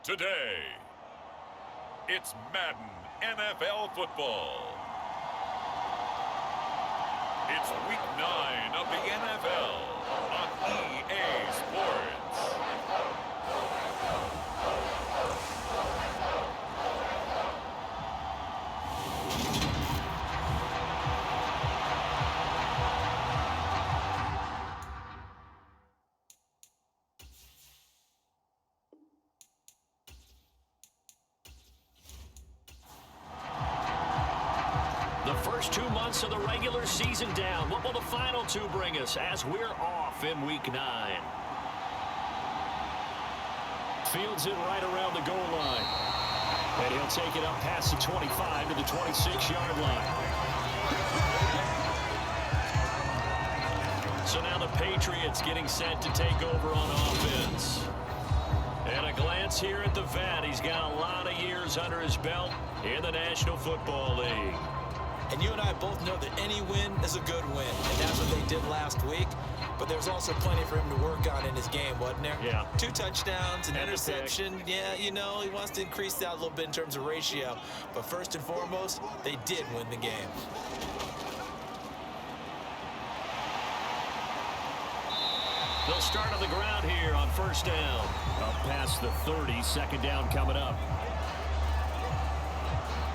Today, it's Madden NFL football. It's week 9 of the NFL on EA Sports. The first 2 months of the regular season down. What will the final 2 bring us as we're off in week 9? Fields it right around the goal line. And he'll take it up past the 25 to the 26-yard line. So now the Patriots getting set to take over on offense. And a glance here at the vet. He's got a lot of years under his belt in the National Football League. And you and I both know that any win is a good win, and that's what they did last week. But there's also plenty for him to work on in his game, wasn't there? Yeah. 2 touchdowns, an interception. Yeah, you know, he wants to increase that a little bit in terms of ratio. But first and foremost, they did win the game. They'll start on the ground here on first down. Up past the 30, second down coming up.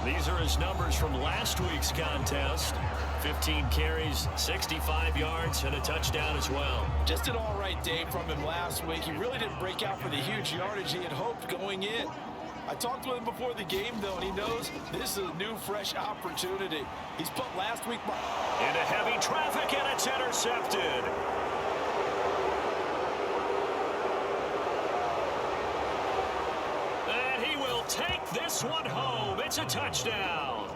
These are his numbers from last week's contest. 15 carries, 65 yards, and a touchdown as well. Just an all right day from him last week. He really didn't break out for the huge yardage he had hoped going in. I talked with him before the game, though, and he knows this is a new, fresh opportunity. He's put last week into heavy traffic, and it's intercepted. And he will take this one home. It's a touchdown.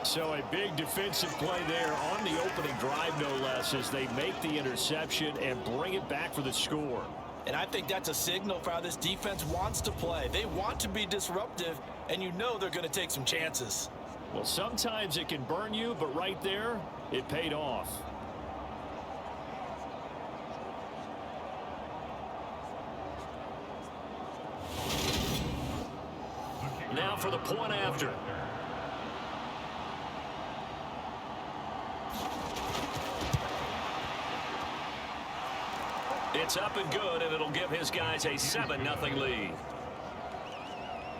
So a big defensive play there on the opening drive, no less, as they make the interception and bring it back for the score. And I think that's a signal for how this defense wants to play. They want to be disruptive, and you know they're going to take some chances. Well, sometimes it can burn you, but right there, it paid off. Now for the point after. It's up and good, and it'll give his guys a 7-0 lead.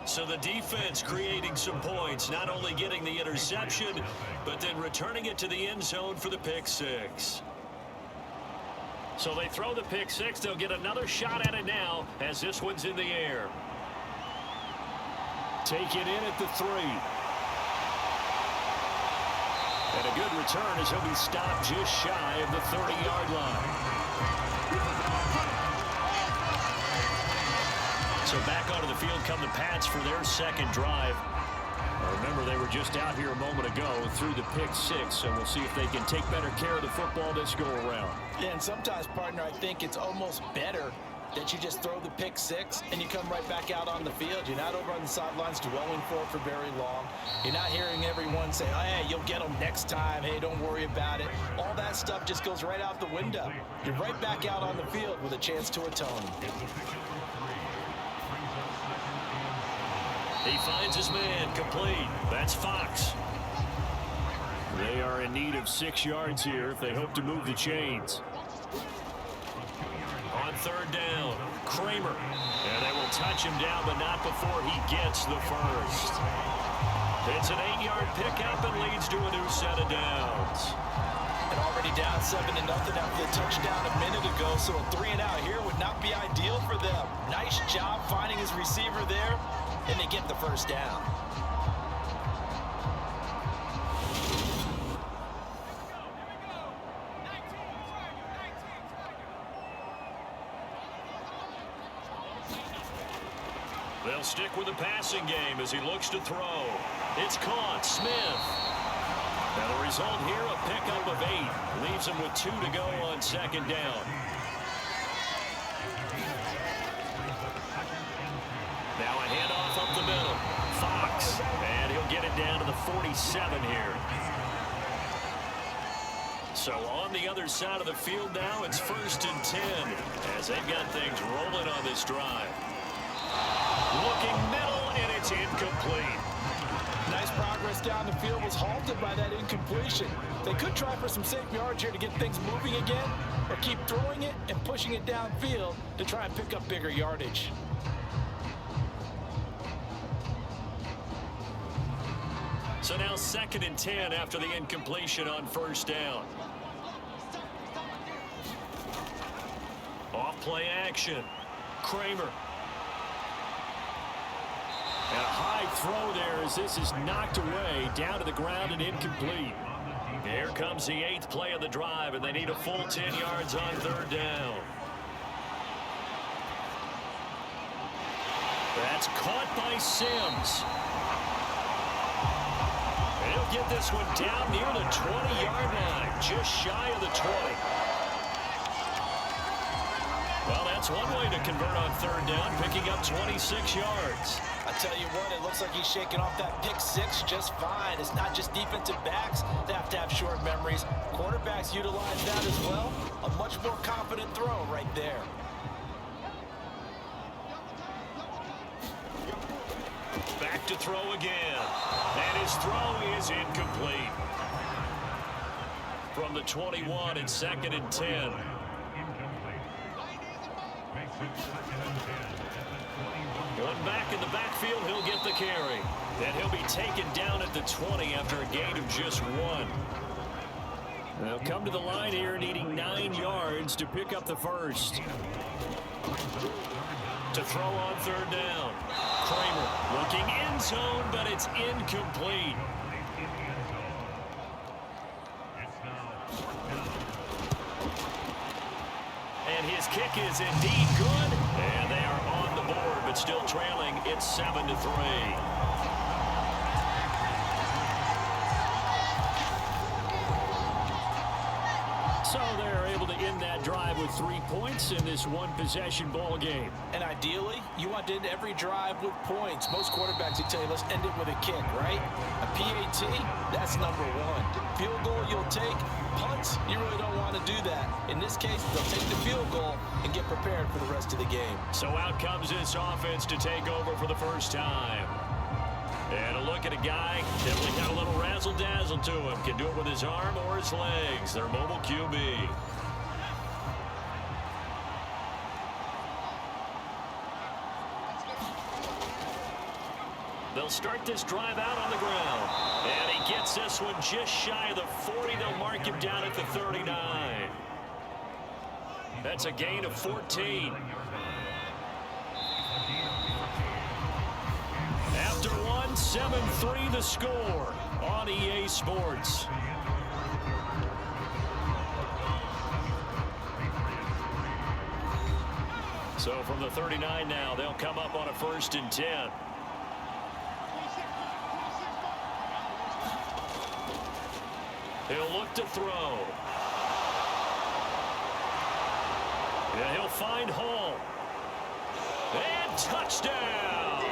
So the defense creating some points, not only getting the interception, but then returning it to the end zone for the pick six. So they throw the pick six. They'll get another shot at it now as this one's in the air. Take it in at the 3. And a good return as he'll be stopped just shy of the 30-yard line. So back onto the field come the Pats for their second drive. Remember, they were just out here a moment ago through the pick six, so we'll see if they can take better care of the football this go-around. Yeah, and sometimes, partner, I think it's almost better that you just throw the pick six and you come right back out on the field. You're not over on the sidelines dwelling for very long. You're not hearing everyone say, oh, hey, you'll get them next time. Hey, don't worry about it. All that stuff just goes right out the window. You're right back out on the field with a chance to atone. He finds his man complete. That's Fox. They are in need of 6 yards here if they hope to move the chains. On third down, Kramer. And they will touch him down, but not before he gets the first. It's an 8-yard pickup and leads to a new set of downs. And already down 7-0 after the touchdown a minute ago, so a 3-and-out here would not be ideal for them. Nice job finding his receiver there, and they get the first down. They'll stick with the passing game as he looks to throw. It's caught. Smith. And the result here, a pickup of 8. Leaves him with 2 to go on second down. Now a handoff up the middle. Fox. And he'll get it down to the 47 here. So on the other side of the field now, it's 1st and 10 as they've got things rolling on this drive. Looking middle, and it's incomplete. Nice progress down the field was halted by that incompletion. They could try for some safe yards here to get things moving again, or keep throwing it and pushing it downfield to try and pick up bigger yardage. So now 2nd and 10 after the incompletion on first down. Off play action. Kramer. And a high throw there as this is knocked away down to the ground and incomplete. Here comes the 8th play of the drive, and they need a full 10 yards on 3rd down. That's caught by Sims. And he'll get this one down near the 20-yard line, just shy of the 20. Well, that's one way to convert on 3rd down, picking up 26 yards. I tell you what, it looks like he's shaking off that pick six just fine. It's not just defensive backs that have to have short memories. Quarterbacks utilize that as well. A much more confident throw right there. Back to throw again. And his throw is incomplete. From the 21 and 2nd and 10. One back in the backfield, he'll get the carry. Then he'll be taken down at the 20 after a gain of just 1. They'll come to the line here needing 9 yards to pick up the first. To throw on 3rd down. Kramer looking end zone, but it's incomplete. And his kick is indeed good. And they are on the board, but still trailing. It's 7-3. So they're able to end that drive with 3 points in this one-possession ball game. And ideally, you want to end every drive with points. Most quarterbacks will tell you, let's end it with a kick, right? A PAT, that's number 1. Field goal you'll take. Punts, you really don't want to do that. In this case, they'll take the field goal and get prepared for the rest of the game. So out comes this offense to take over for the first time. And a look at a guy, definitely got a little razzle-dazzle to him. Can do it with his arm or his legs. Their mobile QB. They'll start this drive out on the ground. And he gets this one just shy of the 40. They'll mark him down at the 39. That's a gain of 14. After one, 7-3 the score on EA Sports. So from the 39 now, they'll come up on a 1st and 10. He'll look to throw. And he'll find Hall. And touchdown!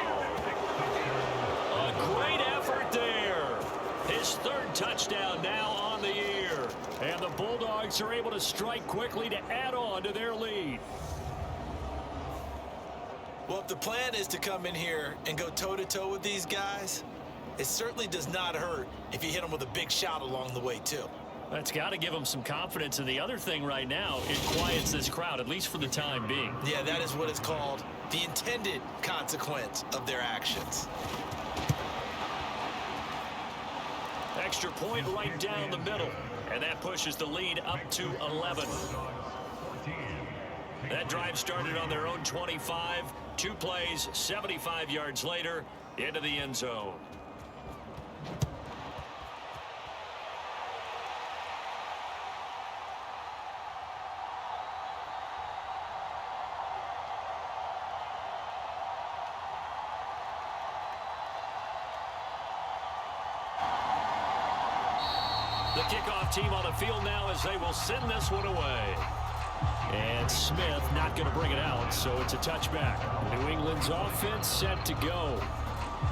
A great effort there. His 3rd touchdown now on the year. And the Bulldogs are able to strike quickly to add on to their lead. Well, if the plan is to come in here and go toe-to-toe with these guys, it certainly does not hurt if you hit them with a big shot along the way, too. That's got to give them some confidence. And the other thing right now, it quiets this crowd, at least for the time being. Yeah, that is what is called the intended consequence of their actions. Extra point right down the middle. And that pushes the lead up to 11. That drive started on their own 25. 2 plays, 75 yards later, into the end zone. The kickoff team on the field now as they will send this one away. And Smith not going to bring it out, so it's a touchback. New England's offense set to go.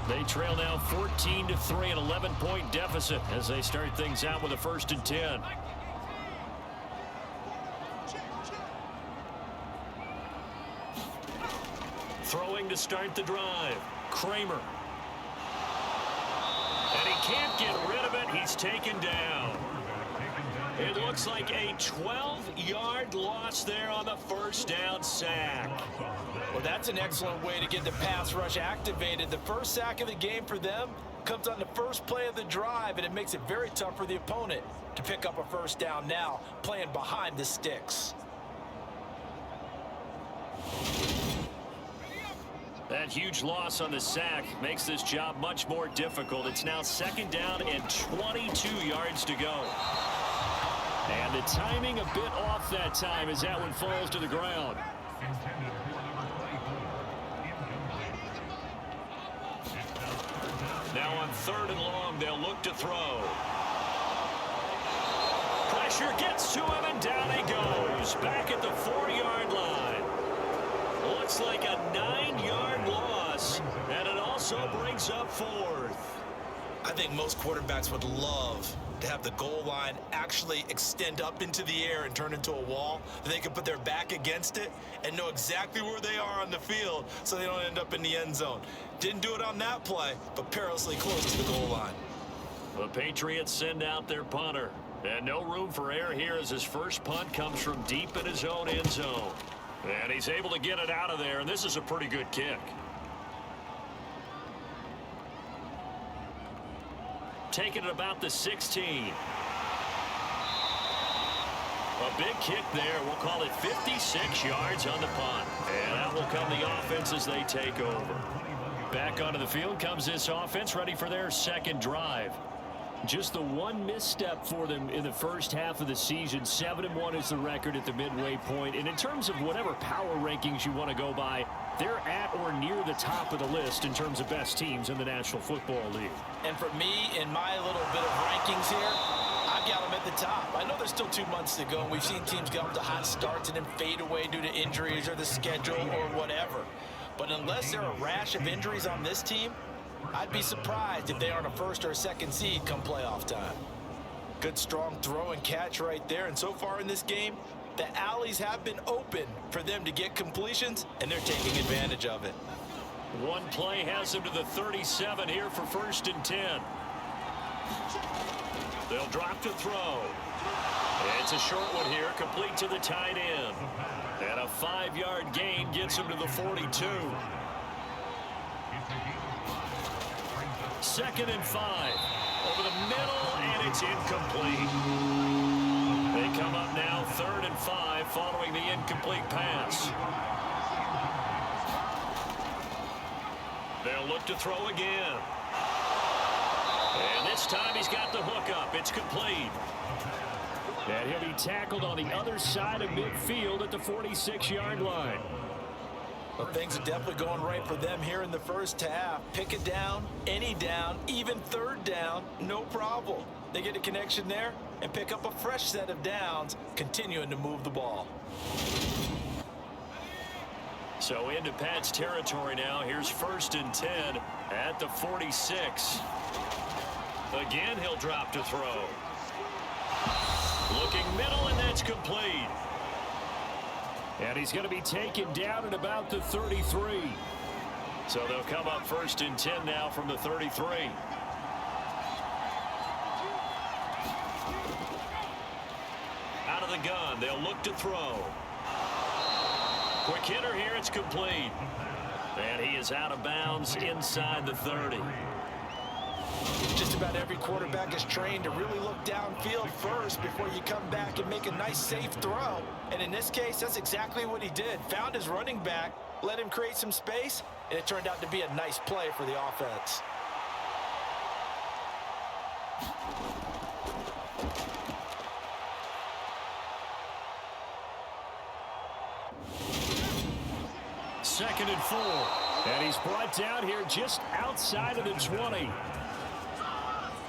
They trail now 14-3, an 11-point deficit as they start things out with a 1st and 10. Throwing to start the drive. Kramer. And he can't get rid of it. He's taken down. It looks like a 12-yard loss there on the first down sack. Well, that's an excellent way to get the pass rush activated. The first sack of the game for them comes on the first play of the drive, and it makes it very tough for the opponent to pick up a first down now, playing behind the sticks. That huge loss on the sack makes this job much more difficult. It's now second down and 22 yards to go. And the timing a bit off that time as that one falls to the ground. Now on 3rd and long, they'll look to throw. Pressure gets to him, and down he goes. Back at the 4-yard line. Looks like a 9-yard loss, and it also brings up 4th. I think most quarterbacks would love to have the goal line actually extend up into the air and turn into a wall. They can put their back against it and know exactly where they are on the field so they don't end up in the end zone. Didn't do it on that play, but perilously close to the goal line. The Patriots send out their punter. And no room for error here as his first punt comes from deep in his own end zone. And he's able to get it out of there, and this is a pretty good kick. Taking it about the 16. A big kick there. We'll call it 56 yards on the punt. And that will come the offense as they take over. Back onto the field comes this offense, ready for their second drive. Just the one misstep for them in the first half of the season. 7-1 is the record at the midway point. And in terms of whatever power rankings you want to go by, they're at or near the top of the list in terms of best teams in the National Football League. And for me, in my little bit of rankings here, I've got them at the top. I know there's still 2 months to go, and we've seen teams get up to hot starts and then fade away due to injuries or the schedule or whatever. But unless there are a rash of injuries on this team, I'd be surprised if they aren't a first or a second seed come playoff time. Good strong throw and catch right there. And so far in this game, the alleys have been open for them to get completions, and they're taking advantage of it. One play has them to the 37 here for 1st and 10. They'll drop to throw. It's a short one here, complete to the tight end. And a 5-yard gain gets him to the 42. 2nd and 5. Over the middle, and it's incomplete. They come up now 3rd and 5 following the incomplete pass. They'll look to throw again. And this time he's got the hook up. It's complete. And he'll be tackled on the other side of midfield at the 46-yard line. Well, things are definitely going right for them here in the first half. Pick it down, any down, even 3rd down, no problem. They get a connection there and pick up a fresh set of downs, continuing to move the ball. So into Pat's territory now. Here's 1st and 10 at the 46. Again, he'll drop to throw. Looking middle, and that's complete. And he's going to be taken down at about the 33. So they'll come up 1st and 10 now from the 33. Out of the gun, they'll look to throw. Quick hitter here, it's complete. And he is out of bounds inside the 30. Just about every quarterback is trained to really look downfield first before you come back and make a nice, safe throw. And in this case, that's exactly what he did. Found his running back, let him create some space, and it turned out to be a nice play for the offense. Second and 4. And he's brought down here just outside of the 20.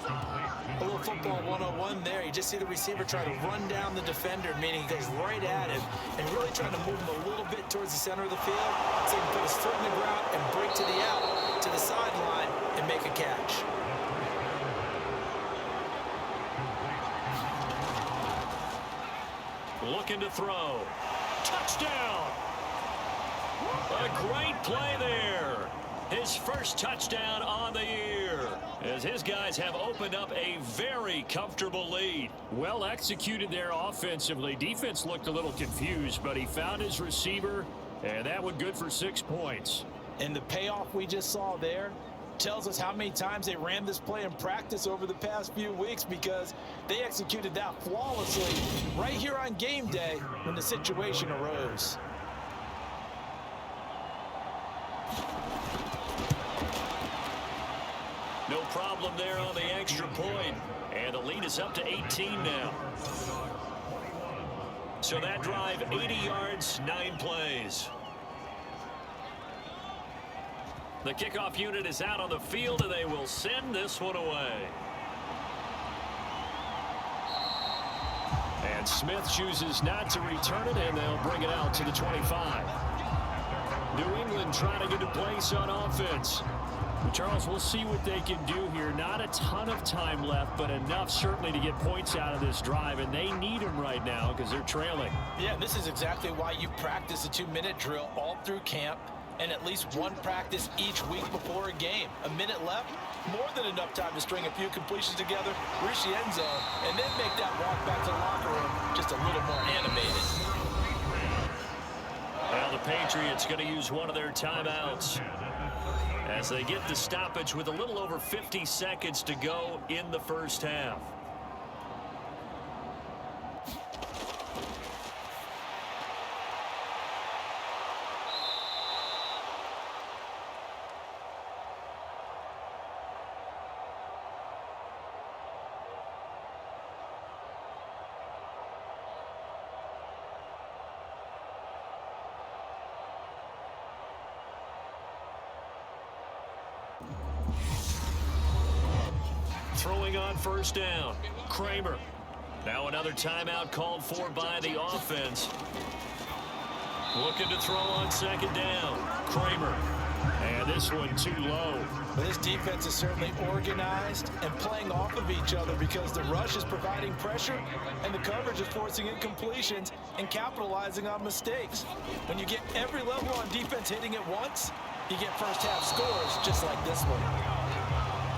A little football 101 there. You just see the receiver try to run down the defender, meaning he goes right at him and really trying to move him a little bit towards the center of the field so he can put his foot in the ground and break to the out, to the sideline, and make a catch. Looking to throw. Touchdown! A great play there. His first touchdown on the year, as his guys have opened up a very comfortable lead. Well executed there offensively. Defense looked a little confused, but he found his receiver, and that one good for 6 points. And the payoff we just saw there tells us how many times they ran this play in practice over the past few weeks, because they executed that flawlessly right here on game day when the situation arose. No problem there on the extra point. And the lead is up to 18 now. So that drive, 80 yards, 9 plays. The kickoff unit is out on the field, and they will send this one away. And Smith chooses not to return it, and they'll bring it out to the 25. New England trying to get a place on offense. Charles, we'll see what they can do here. Not a ton of time left, but enough certainly to get points out of this drive, and they need them right now because they're trailing. Yeah, this is exactly why you practice a 2-minute drill all through camp, and at least one practice each week before a game. A minute left, more than enough time to string a few completions together, reach the end zone, and then make that walk back to the locker room just a little more animated. Well, the Patriots going to use one of their timeouts as they get the stoppage with a little over 50 seconds to go in the first half. Throwing on first down, Kramer. Now another timeout called for by the offense. Looking to throw on second down, Kramer. And this one too low. But this defense is certainly organized and playing off of each other, because the rush is providing pressure and the coverage is forcing incompletions and capitalizing on mistakes. When you get every level on defense hitting at once, you get first half scores just like this one.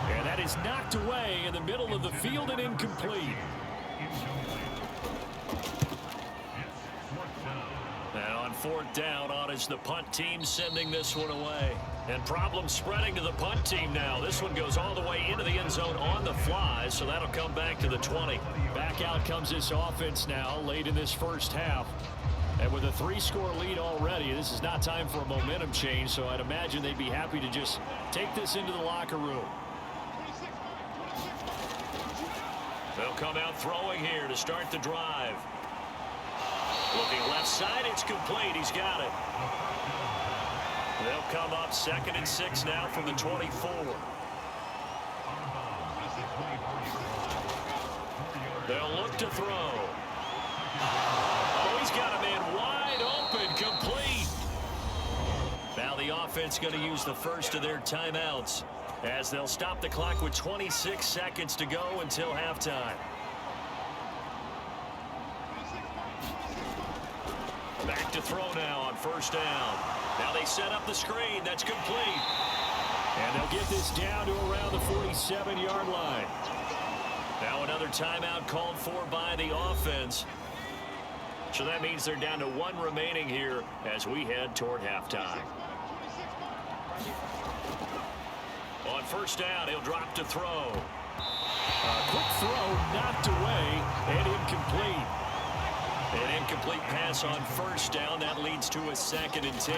And that is knocked away in the middle of the field and incomplete. And on fourth down, on is the punt team sending this one away. And problems spreading to the punt team now. This one goes all the way into the end zone on the fly, so that'll come back to the 20. Back out comes this offense now late in this first half. And with a 3-score lead already, this is not time for a momentum change, so I'd imagine they'd be happy to just take this into the locker room. They'll come out throwing here to start the drive. Looking left side, it's complete. He's got it. They'll come up 2nd and 6 now from the 24. They'll look to throw. Oh, he's got a man wide open, complete. Now the offense going to use the first of their timeouts, as they'll stop the clock with 26 seconds to go until halftime. Back to throw now on first down. Now they set up the screen. That's complete. And they'll get this down to around the 47-yard line. Now another timeout called for by the offense. So that means they're down to 1 remaining here as we head toward halftime. On first down, he'll drop to throw. A quick throw knocked away and incomplete. An incomplete pass on first down. That leads to a 2nd and 10.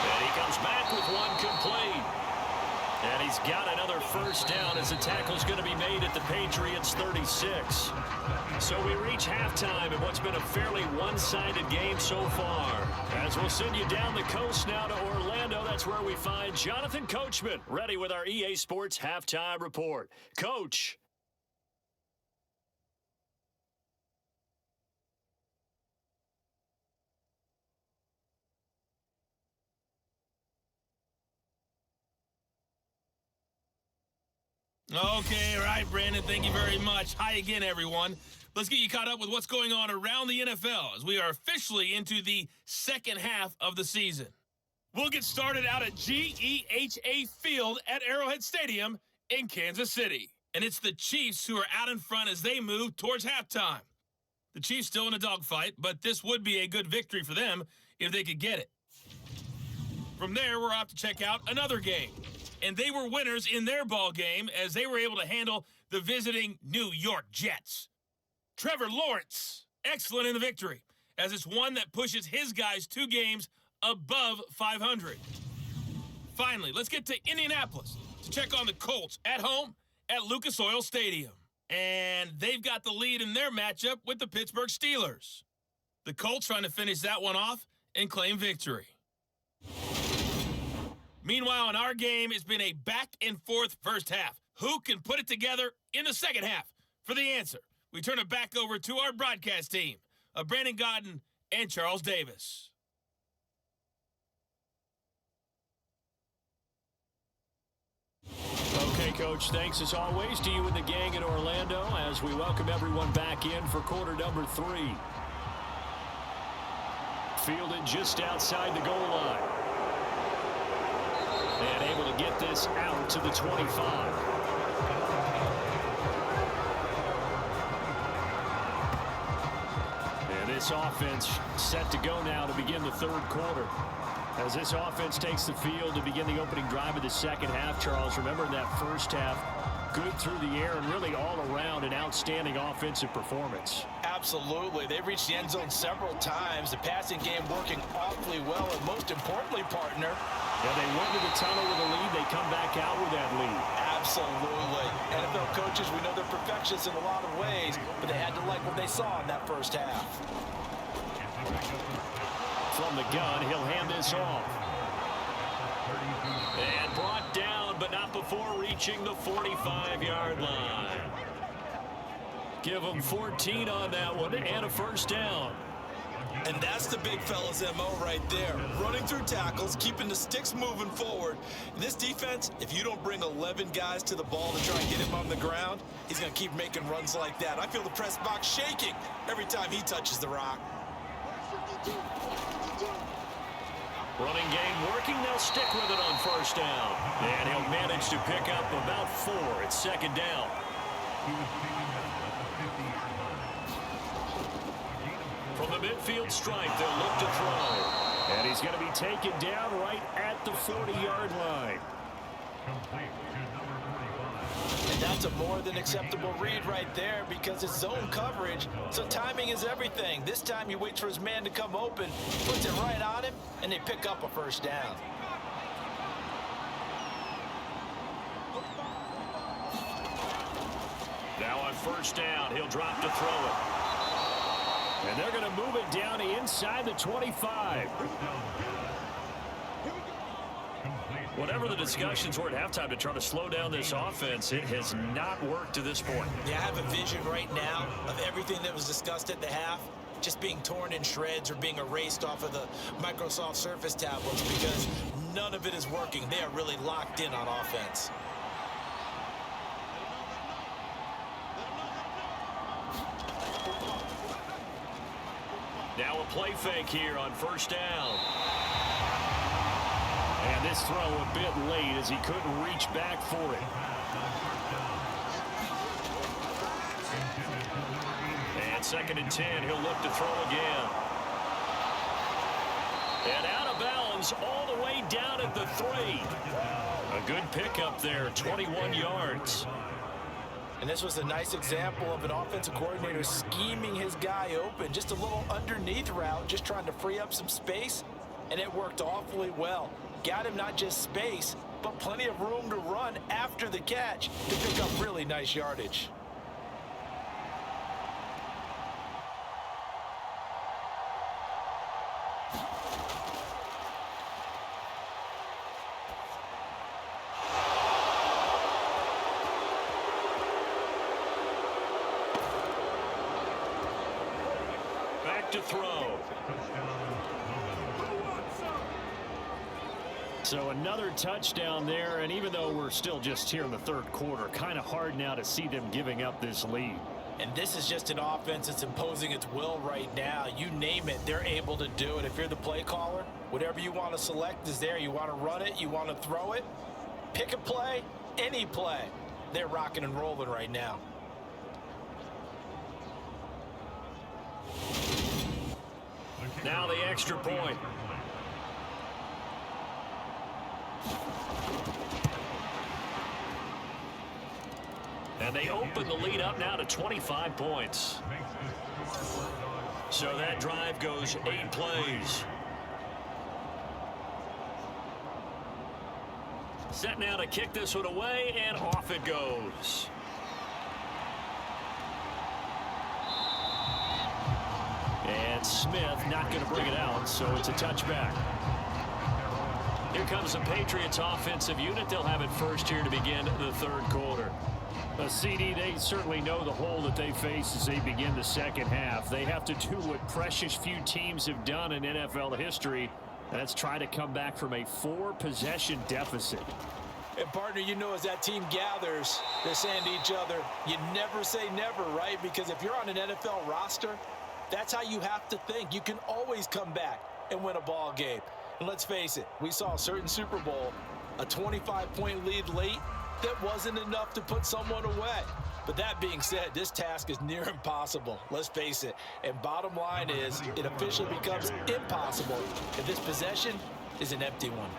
And he comes back with one complete. And he's got another first down as the tackle's going to be made at the Patriots' 36. So we reach halftime in what's been a fairly one-sided game so far. As we'll send you down the coast now to Orlando, that's where we find Jonathan Coachman ready with our EA Sports Halftime Report. Coach. Okay, all right, Brandon, thank you very much. Hi again, everyone. Let's get you caught up with what's going on around the NFL as we are officially into the second half of the season. We'll get started out at GEHA Field at Arrowhead Stadium in Kansas City. And it's the Chiefs who are out in front as they move towards halftime. The Chiefs still in a dogfight, but this would be a good victory for them if they could get it. From there, we're off to check out another game. And they were winners in their ball game as they were able to handle the visiting New York Jets. Trevor Lawrence, excellent in the victory, as it's one that pushes his guys 2 games above 500. Finally, let's get to Indianapolis to check on the Colts at home at Lucas Oil Stadium. And they've got the lead in their matchup with the Pittsburgh Steelers. The Colts trying to finish that one off and claim victory. Meanwhile, in our game, it's been a back-and-forth first half. Who can put it together in the second half? For the answer, we turn it back over to our broadcast team of Brandon Godden and Charles Davis. Okay, Coach, thanks as always to you and the gang in Orlando as we welcome everyone back in for quarter number 3. Fielded just outside the goal line. And able to get this out to the 25. And this offense set to go now to begin the third quarter. As this offense takes the field to begin the opening drive of the second half, Charles, remember in that first half, good through the air and really all around an outstanding offensive performance. Absolutely. They reached the end zone several times. The passing game working awfully well, and most importantly, partner. Yeah, they went to the tunnel with a lead. They come back out with that lead. Absolutely. NFL coaches, we know they're perfectionists in a lot of ways, but they had to like what they saw in that first half. From the gun, he'll hand this off. And brought down, but not before reaching the 45-yard line. Give them 14 on that one and a first down. And that's the big fella's MO right there. Running through tackles, keeping the sticks moving forward. In this defense, if you don't bring 11 guys to the ball to try and get him on the ground, he's going to keep making runs like that. I feel the press box shaking every time he touches the rock. Running game working. They'll stick with it on first down. And he'll manage to pick up about 4 at second down. From the midfield stripe, they'll look to throw. And he's going to be taken down right at the 40-yard line. And that's a more than acceptable read right there because it's zone coverage, so timing is everything. This time he waits for his man to come open, puts it right on him, and they pick up a first down. Now on first down, he'll drop to throw it. And they're going to move it down to inside the 25. Whatever the discussions were at halftime to try to slow down this offense, it has not worked to this point. Yeah, I have a vision right now of everything that was discussed at the half just being torn in shreds or being erased off of the Microsoft Surface tablets because none of it is working. They are really locked in on offense. Now a play fake here on first down. And this throw a bit late as he couldn't reach back for it. And 2nd and 10, he'll look to throw again. And out of bounds all the way down at the 3. A good pickup there, 21 yards. And this was a nice example of an offensive coordinator scheming his guy open. Just a little underneath route, just trying to free up some space, and it worked awfully well. Got him not just space, but plenty of room to run after the catch to pick up really nice yardage. Back to throw. So another touchdown there, and even though we're still just here in the third quarter, kind of hard now to see them giving up this lead. And this is just an offense that's imposing its will right now. You name it, they're able to do it. If you're the play caller, whatever you want to select is there. You want to run it, you want to throw it, pick a play, any play. They're rocking and rolling right now. Now the extra point. And they open the lead up now to 25 points. So that drive goes 8 plays. Set now to kick this one away, and off it goes. And Smith not going to bring it out, so it's a touchback. Here comes the Patriots offensive unit. They'll have it first here to begin the third quarter. CD, they certainly know the hole that they face as they begin the second half. They have to do what precious few teams have done in NFL history. That's try to come back from a 4-possession deficit. And partner, you know, as that team gathers, they're saying to each other, you never say never, right? Because if you're on an NFL roster, that's how you have to think. You can always come back and win a ball game. And let's face it, we saw a certain Super Bowl, a 25-point lead late, that wasn't enough to put someone away. But that being said, this task is near impossible. Let's face it. And bottom line is, it officially becomes impossible if this possession is an empty one.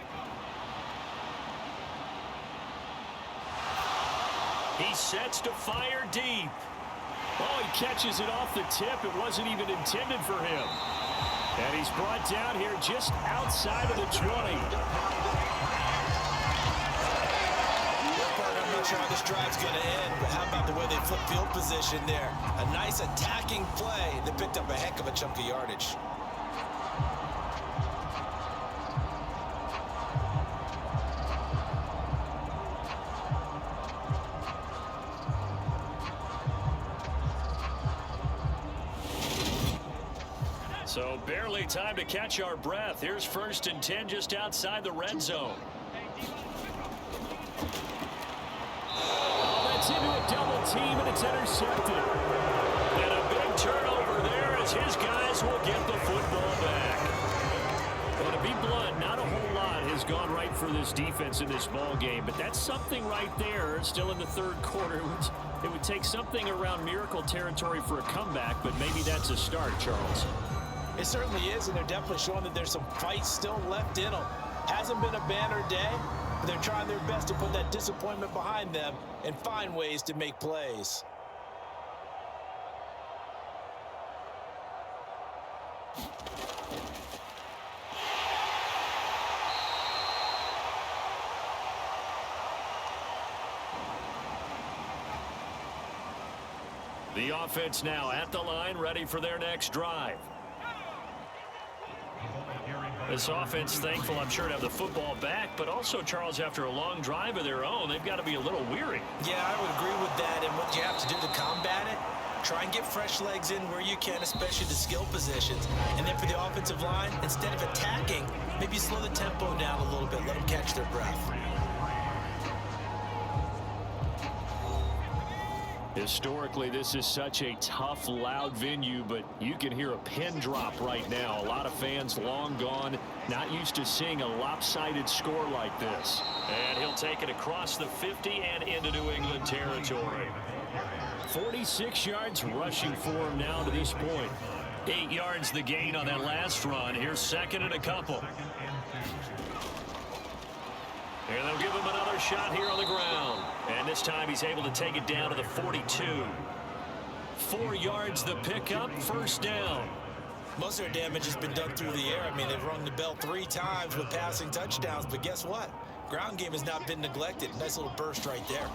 He sets to fire deep. Oh, he catches it off the tip. It wasn't even intended for him. And he's brought down here just outside of the 20. I'm not sure how this drive's going to end, but how about the way they flip field position there? A nice attacking play that picked up a heck of a chunk of yardage. So barely time to catch our breath. Here's 1st and 10 just outside the red zone. Into a double team, and it's intercepted. And a big turnover there as his guys will get the football back. Well, to be blunt, not a whole lot has gone right for this defense in this ball game, but that's something right there. Still in the third quarter. It would take something around miracle territory for a comeback, but maybe that's a start, Charles. It certainly is, and they're definitely showing that there's some fight still left in them. Hasn't been a banner day, but they're trying their best to put that disappointment behind them and find ways to make plays. The offense now at the line, ready for their next drive. This offense thankful, I'm sure, to have the football back, but also, Charles, after a long drive of their own, they've got to be a little weary. Yeah, I would agree with that, and what you have to do to combat it, try and get fresh legs in where you can, especially the skill positions. And then for the offensive line, instead of attacking, maybe slow the tempo down a little bit, let them catch their breath. Historically, this is such a tough, loud venue, but you can hear a pin drop right now. A lot of fans long gone, not used to seeing a lopsided score like this. And he'll take it across the 50 and into New England territory. 46 yards rushing for him now to this point. 8 yards the gain on that last run. Here's 2nd and a couple. And they'll give him another shot here on the ground. And this time he's able to take it down to the 42. 4 yards the pickup, 1st down. Most of their damage has been done through the air. I mean, they've rung the bell 3 times with passing touchdowns, but guess what? Ground game has not been neglected. Nice little burst right there.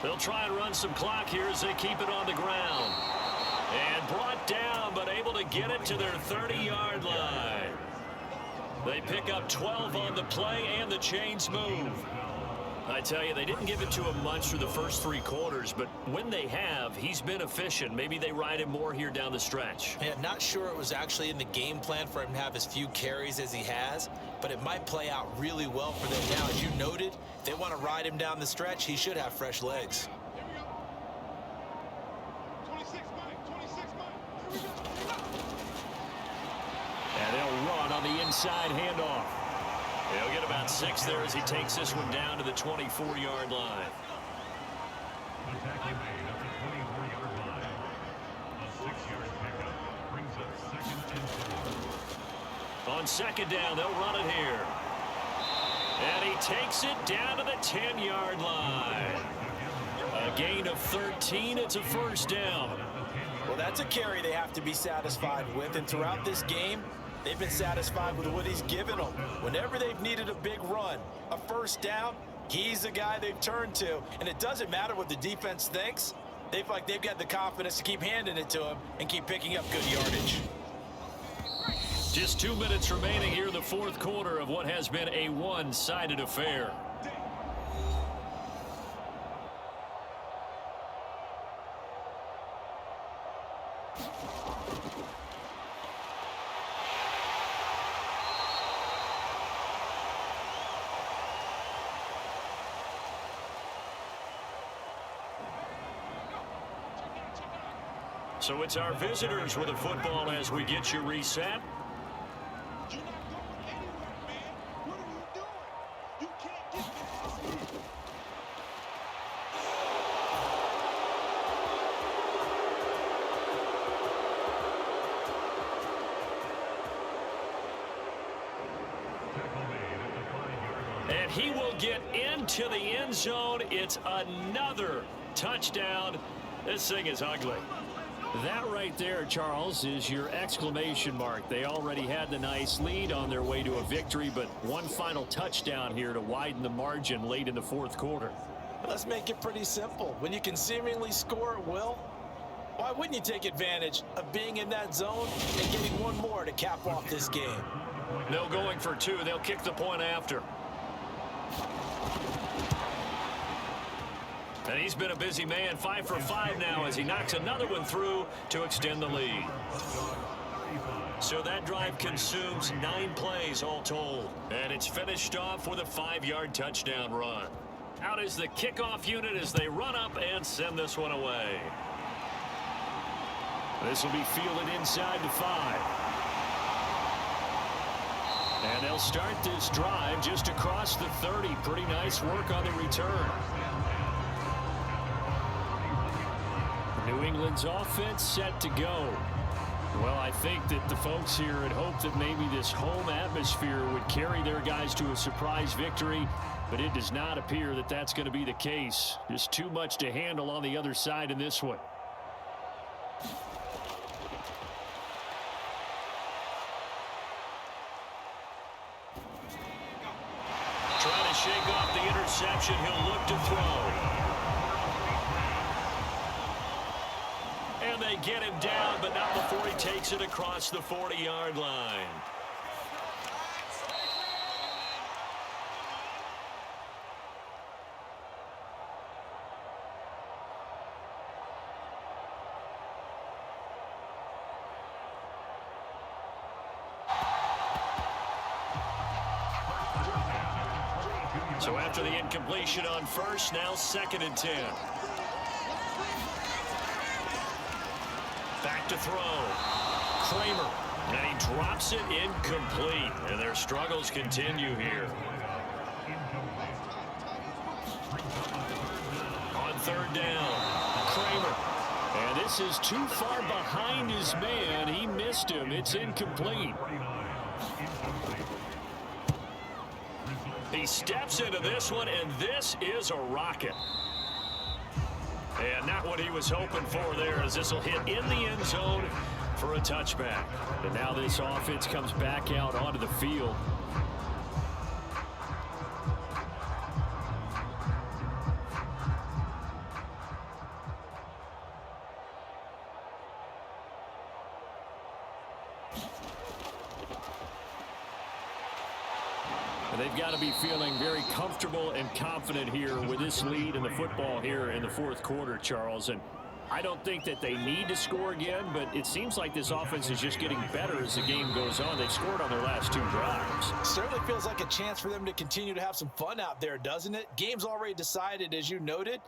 They'll try and run some clock here as they keep it on the ground. And brought down, but able to get it to their 30-yard line. They pick up 12 on the play, and the chains move. I tell you, they didn't give it to him much through the first 3 quarters, but when they have, he's been efficient. Maybe they ride him more here down the stretch. Yeah, not sure it was actually in the game plan for him to have as few carries as he has, but it might play out really well for them now. As you noted, if they want to ride him down the stretch, he should have fresh legs. run on the inside handoff. He'll get about 6 there as he takes this one down to the 24-yard line. The tackle made at the 24-yard line. A 6-yard pickup brings up 2nd and 4. On 2nd down, they'll run it here. And he takes it down to the 10-yard line. A gain of 13. It's a 1st down. Well, that's a carry they have to be satisfied with, and throughout this game, they've been satisfied with what he's given them. Whenever they've needed a big run, a 1st down, he's the guy they've turned to. And it doesn't matter what the defense thinks. They've got the confidence to keep handing it to him and keep picking up good yardage. Just 2 minutes remaining here in the 4th quarter of what has been a one-sided affair. So it's our visitors with the football as we get you reset. You're not going anywhere, man. What are you doing? You can't get past me. Tackle made at the 5-yard line. And he will get into the end zone. It's another touchdown. This thing is ugly. That right there, Charles, is your exclamation mark. They already had the nice lead on their way to a victory, but one final touchdown here to widen the margin late in the 4th quarter. Let's make it pretty simple. When you can seemingly score at will, why wouldn't you take advantage of being in that zone and getting one more to cap off this game? No going for 2. They'll kick the point after. And he's been a busy man, 5 for 5 now as he knocks another one through to extend the lead. So that drive consumes 9 plays all told. And it's finished off with a 5-yard touchdown run. Out is the kickoff unit as they run up and send this one away. This will be fielded inside the 5. And they'll start this drive just across the 30. Pretty nice work on the return. New England's offense set to go. Well, I think that the folks here had hoped that maybe this home atmosphere would carry their guys to a surprise victory, but it does not appear that that's going to be the case. Just too much to handle on the other side in this one. Trying to shake off the interception. He'll look to throw. And they get him down, but not before he takes it across the 40-yard line. So after the incompletion on 1st, now 2nd and 10. Back to throw. Kramer. And he drops it incomplete. And their struggles continue here. On 3rd down, Kramer. And this is too far behind his man. He missed him. It's incomplete. He steps into this one, and this is a rocket. And not what he was hoping for there, as this will hit in the end zone for a touchback. And now this offense comes back out onto the field. They've got to be feeling very comfortable and confident here with this lead in the football here in the 4th quarter, Charles. And I don't think that they need to score again, but it seems like this offense is just getting better as the game goes on. They've scored on their last 2 drives. Certainly feels like a chance for them to continue to have some fun out there, doesn't it? Game's already decided, as you noted,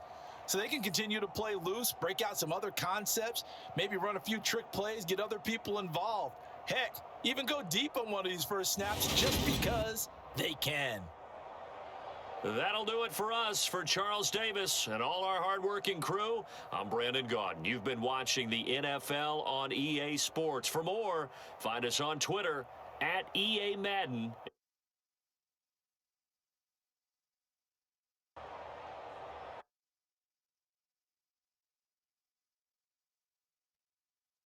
so they can continue to play loose, break out some other concepts, maybe run a few trick plays, get other people involved. Heck, even go deep on one of these first snaps just because they can. That'll do it for us. For Charles Davis and all our hardworking crew, I'm Brandon Gaudin. You've been watching the NFL on EA Sports. For more, find us on Twitter @EA Madden.